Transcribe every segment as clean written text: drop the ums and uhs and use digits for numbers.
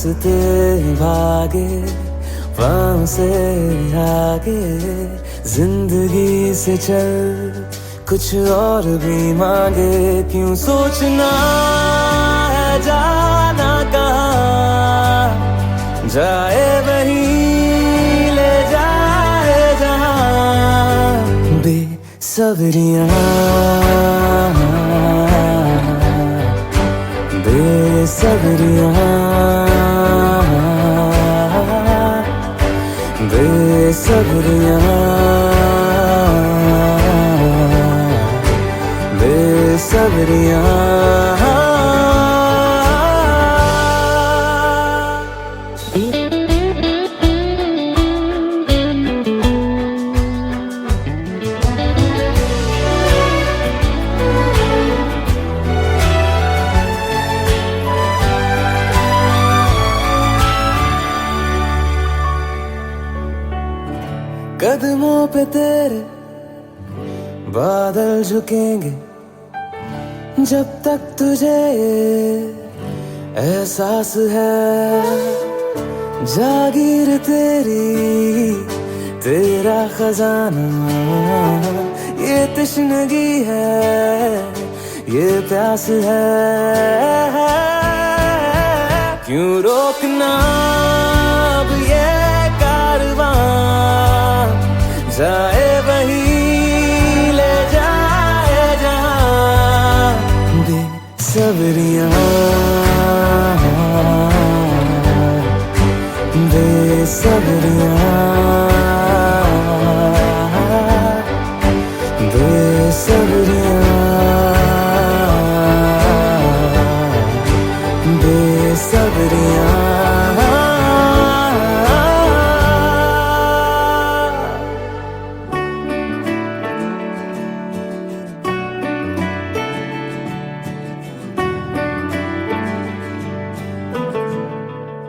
रास्ते भागे वहां से आगे, जिंदगी से चल कुछ और भी मांगे। क्यों सोचना है जाना कहाँ, जाए वहीं ले जाए जहाँ। बेसब्रियाँ बेसब्रियाँ बेसब्रियाँ बेसब्रियाँ। कदमों पे तेरे बादल झुकेंगे जब तक तुझे एहसास है। जागीर तेरी तेरा खजाना, ये तश्नगी है ये प्यास है। क्यों रोकना अब ये कारवां, जाए वहीं ले जाए जहाँ। बेसब्रियाँ बेसब्रियाँ बेसब्रियाँ बेसब्रियाँ।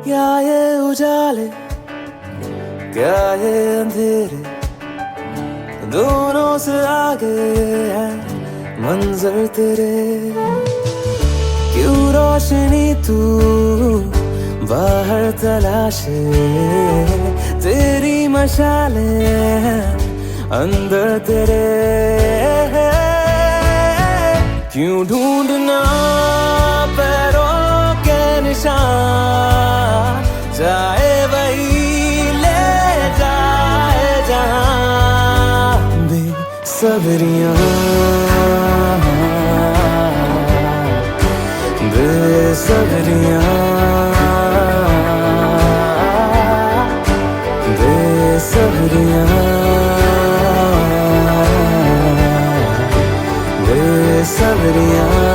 क्या ये उजाले क्या ये अंधेरे, दोनों से आगे है मंजर तेरे। क्यों रोशनी तू बाहर तलाशे, तेरी मशालें हैं अंदर तेरे। क्यों ढूंढना पैरों के निशान, जाए वही ले जाए जहाँ। बेसब्रियाँ बेसब्रियाँ बेसब्रियाँ बेसब्रियाँ।